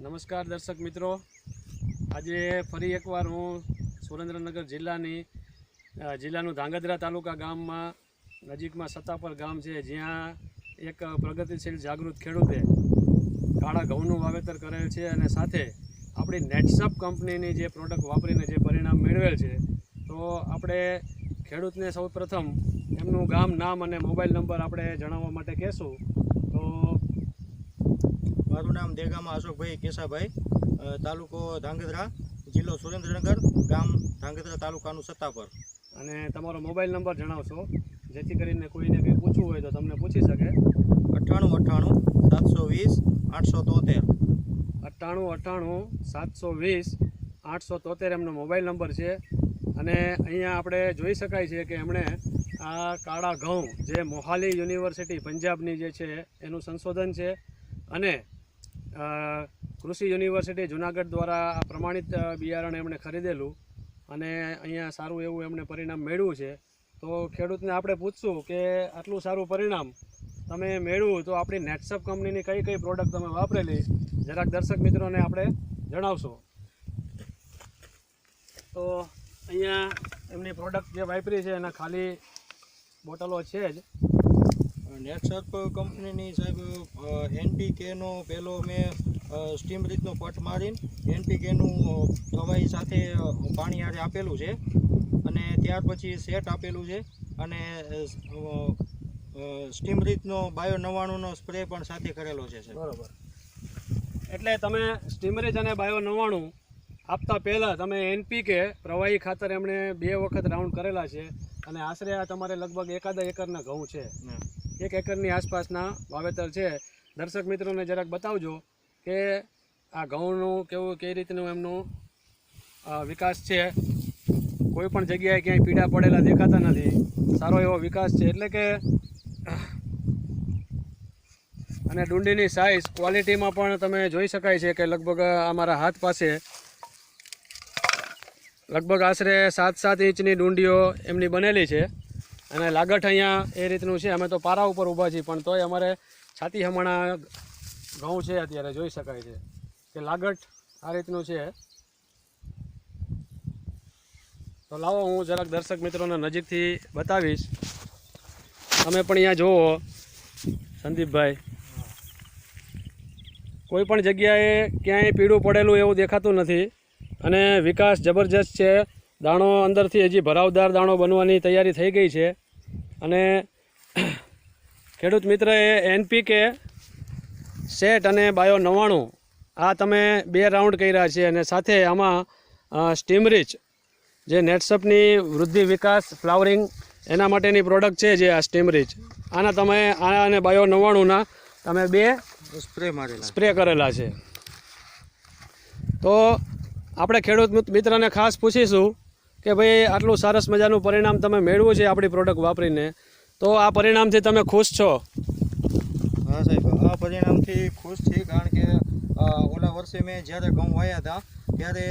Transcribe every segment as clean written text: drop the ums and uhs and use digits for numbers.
નમસ્કાર દર્શક મિત્રો, આજે ફરી એકવાર હું સુરેન્દ્રનગર જિલ્લાનું ધાંગધ્રા તાલુકા ગામમાં નજીકમાં સત્તાપર ગામ છે, જ્યાં એક પ્રગતિશીલ જાગૃત ખેડૂતે કાળા ઘઉંનું વાવેતર કરેલ છે અને સાથે આપણી નેટસપ કંપનીની જે પ્રોડક્ટ વાપરીને જે પરિણામ મેળવેલ છે. તો આપણે ખેડૂતને સૌપ્રથમ એમનું ગામ, નામ અને મોબાઈલ નંબર આપણે જણાવવા માટે કહેશું. તો મારું નામ દેગામા અશોકભાઈ કેશાભાઈ, તાલુકો ધાંગધ્રા, જિલ્લો સુરેન્દ્રનગર, ગામ ધાંગધ્રા, તાલુકાનું સત્તાપર. અને તમારો મોબાઈલ નંબર જણાવશો, જેથી કરીને કોઈને કંઈ પૂછવું હોય તો તમને પૂછી શકે. 98 720 873. 98 720 873 એમનો મોબાઈલ નંબર છે. અને અહીંયા આપણે જોઈ શકાય છે કે એમણે આ કાળા ઘઉં જે મોહાલી યુનિવર્સિટી પંજાબની જે છે એનું સંશોધન છે અને કૃષિ યુનિવર્સિટી જુનાગઢ દ્વારા આ પ્રમાણિત બિયારણ એમણે ખરીદેલું અને અહીંયા સારું એવું એમણે પરિણામ મેળવ્યું છે. તો ખેડૂતને આપણે પૂછશું કે આટલું સારું પરિણામ તમે મેળવ્યું તો આપણી નેટસપ કંપનીની કઈ કઈ પ્રોડક્ટ તમે વાપરેલી, જરાક દર્શક મિત્રોને આપણે જણાવશો. તો અહીંયા એમની પ્રોડક્ટ જે વાપરી છે એના ખાલી બોટલો છે જ. નેટસપ કંપનીની સાહેબ NPKનો પહેલો મેં સ્ટીમ રીતનો પટ મારીને NPKનું દવાઈ સાથે પાણી હારે આપેલું છે અને ત્યાર પછી સેટ આપેલું છે અને સ્ટીમ રીતનો બાયો 99નો સ્પ્રે પણ સાથે કરેલો છે સર. બરાબર. એટલે તમે સ્ટીમરીજ અને બાયો 99 આપતા પહેલાં તમે NPK પ્રવાહી ખાતર એમણે 2 વખત રાઉન્ડ કરેલા છે અને આશરે આ તમારે લગભગ 1 એકરના ઘઉં છે, 1 એકરની આસપાસના વાવેતર છે. દર્શક મિત્રોને જરાક બતાવજો કે આ ઘઉંનું કઈ રીતનું એમનું વિકાસ છે. કોઈ પણ જગ્યાએ ક્યાંય પીડા પડેલા દેખાતા નથી, સારો એવો વિકાસ છે. એટલે કે અને ડુંડીની સાઇઝ ક્વોલિટીમાં પણ તમે જોઈ શકાય છે કે લગભગ અમારા હાથ પાસે લગભગ આશરે 7 ઇંચની ડુંડીઓ એમની બનેલી છે અને લાગઠ અહીંયા એ રીતનું છે. અમે તો પારા ઉપર ઊભા છીએ પણ તોય અમારે છાતી હમણાં ઘઉં છે અત્યારે જોઈ શકાય છે કે લાગઠ આ રીતનું છે. તો લાવો હું જરાક દર્શક મિત્રોને નજીકથી બતાવીશ. તમે પણ અહીંયા જુઓ સંદીપભાઈ, કોઈ પણ જગ્યાએ ક્યાંય પીળું પડેલું એવું દેખાતું નથી અને વિકાસ જબરજસ્ત છે. દાણો અંદરથી હજી ભરાવદાર દાણો બનવાની તૈયારી થઈ ગઈ છે. અને ખેડૂત મિત્રએ NPK સેટ અને બાયો 99 આ તમે 2 રાઉન્ડ કર્યા છે અને સાથે આમાં સ્ટીમરીચ જે નેટસપની વૃદ્ધિ, વિકાસ, ફ્લાવરિંગ એના માટેની પ્રોડક્ટ છે જે આ સ્ટીમરીચ, આના તમે આ અને બાયો 99ના તમે 2 સ્પ્રે કરેલા છે. તો આપણે ખેડૂત મિત્રને ખાસ પૂછીશું કે ભાઈ આટલું સરસ મજાનું પરિણામ તમે મેળવ્યું છે આપણી પ્રોડક્ટ વાપરીને, તો આ પરિણામથી તમે ખુશ છો? હા સાહેબ, આ પરિણામથી ખુશ છીએ, કારણ કે ઓલા વર્ષે મેં જ્યારે ઘઉં વાયા હતા ત્યારે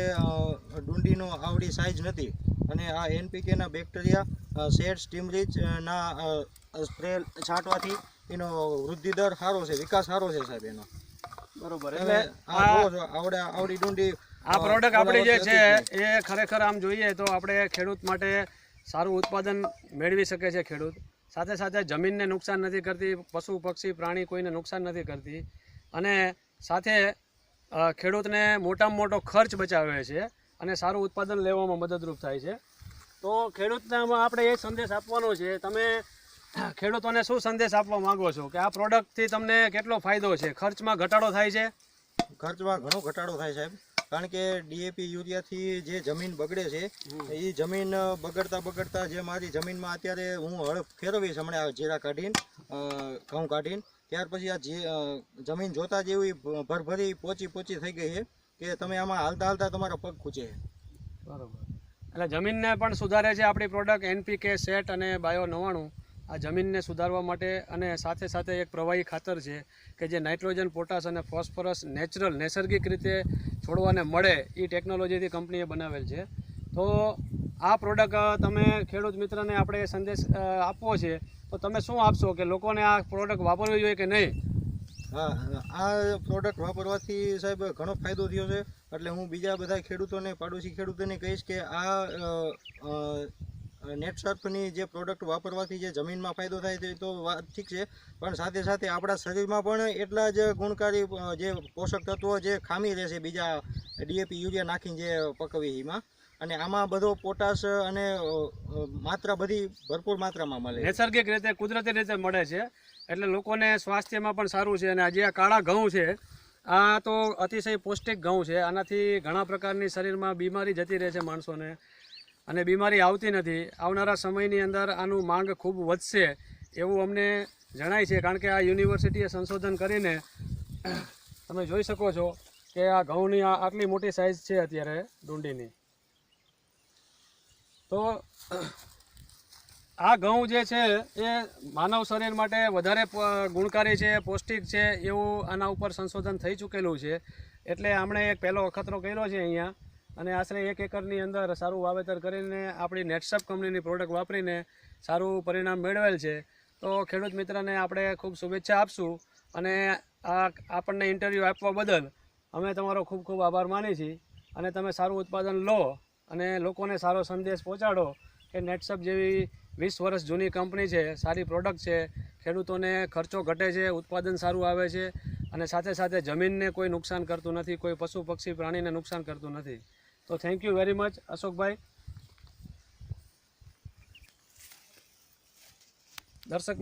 ડુંડીનો આવડી સાઇઝ નથી અને આ NPKના બેક્ટેરિયા સેટ સ્ટીમરીચના સ્પ્રે છાંટવાથી એનો વૃદ્ધિ દર સારો છે, વિકાસ સારો છે સાહેબ એનો. બરોબર. એટલે આવડી ડુંડી આ પ્રોડક્ટ આપણી જે છે એ ખરેખર આમ જોઈએ તો આપણે ખેડૂત માટે સારું ઉત્પાદન મેળવી શકે છે ખેડૂત. સાથે સાથે જમીનને નુકસાન નથી કરતી, પશુ પક્ષી પ્રાણી કોઈને નુકસાન નથી કરતી અને સાથે ખેડૂતને મોટામાં મોટો ખર્ચ બચાવે છે અને સારું ઉત્પાદન લેવામાં મદદરૂપ થાય છે. તો ખેડૂતને આપણે એ સંદેશ આપવાનો છે. તમે ખેડૂતોને શું સંદેશ આપવા માંગો છો કે આ પ્રોડક્ટથી તમને કેટલો ફાયદો છે? ખર્ચમાં ઘટાડો થાય છે? ખર્ચમાં ઘણો ઘટાડો થાય સાહેબ, કારણ કે DAP યુરિયાથી જે જમીન બગડે છે એ જમીન બગડતા જે મારી જમીનમાં અત્યારે હું હળ ફેરવીશ હમણાં જીરા કાઢીને, ઘઉં કાઢીને, ત્યાર પછી આ જમીન જોતા જેવી ભરભરી પોચી થઈ ગઈ છે કે તમે આમાં હાલતા તમારા પગ ખૂંચે. બરાબર. એટલે જમીનને પણ સુધારે છે આપણી પ્રોડક્ટ NPK સેટ અને બાયો 99. આ જમીનને સુધારવા માટે અને સાથે સાથે એક પ્રવાહી ખાતર છે કે જે નાઇટ્રોજન, પોટાશ અને ફોસ્ફરસ નૈસર્ગિક રીતે છોડવાને મળે એ ટેકનોલોજીથી કંપનીએ બનાવેલ છે. તો આ પ્રોડક્ટ તમે ખેડૂત મિત્રને આપણે સંદેશ આપવો છે તો તમે શું આપશો કે લોકોને આ પ્રોડક્ટ વાપરવી જોઈએ કે નહીં? હા, આ પ્રોડક્ટ વાપરવાથી સાહેબ ઘણો ફાયદો થયો છે. એટલે હું બીજા બધા ખેડૂતોને, પાડોશી ખેડૂતોને કહીશ કે નેટસર્ફની જે પ્રોડક્ટ વાપરવાથી જે જમીનમાં ફાયદો થાય છે તો વાત ઠીક છે, પણ સાથે સાથે આપણા શરીરમાં પણ એટલા જ ગુણકારી જે પોષક તત્વો જે ખામી રહેશે બીજા ડીએપી યુરિયા નાખીને જે પકવી એમાં, અને આમાં બધો પોટાશ અને માત્રા બધી ભરપૂર માત્રામાં મળે છે. નૈસર્ગિક રીતે કુદરતી રીતે મળે છે, એટલે લોકોને સ્વાસ્થ્યમાં પણ સારું છે. અને આજે આ કાળા ઘઉં છે, આ તો અતિશય પૌષ્ટિક ઘઉં છે. આનાથી ઘણા પ્રકારની શરીરમાં બીમારી જતી રહે છે માણસોને, અને બીમારી આવતી નથી. આવનારા સમયની અંદર આનું માંગ ખૂબ વધશે એવું અમને જણાય છે, કારણ કે આ યુનિવર્સિટીએ સંશોધન કરીને તમે જોઈ શકો છો કે આ ઘઉંની આટલી મોટી સાઇઝ છે અત્યારે ડુંડીની. તો આ ઘઉં જે છે એ માનવ શરીર માટે વધારે ગુણકારી છે, પૌષ્ટિક છે એવું આના ઉપર સંશોધન થઈ ચૂકેલું છે. એટલે આમણે એક પહેલો અખતરો કર્યો છે અહીંયા, અને આશરે 1 એકરની અંદર સારું વાવેતર કરીને આપણી નેટસર્ફ કંપનીની પ્રોડક્ટ વાપરીને સારું પરિણામ મેળવેલ છે. તો ખેડૂત મિત્રને આપણે ખૂબ શુભેચ્છા આપશું, અને આપણને ઇન્ટરવ્યૂ આપવા બદલ અમે તમારો ખૂબ ખૂબ આભાર માની છીએ. અને તમે સારું ઉત્પાદન લો અને લોકોને સારો સંદેશ પહોંચાડો કે નેટસર્ફ જેવી 20 વર્ષ જૂની કંપની છે, સારી પ્રોડક્ટ છે, ખેડૂતોને ખર્ચો ઘટે છે, ઉત્પાદન સારું આવે છે, અને સાથે સાથે જમીનને કોઈ નુકસાન કરતું નથી, કોઈ પશુ પક્ષી પ્રાણીને નુકસાન કરતું નથી. તો થેન્ક યુ વેરી મચ અશોકભાઈ. દર્શક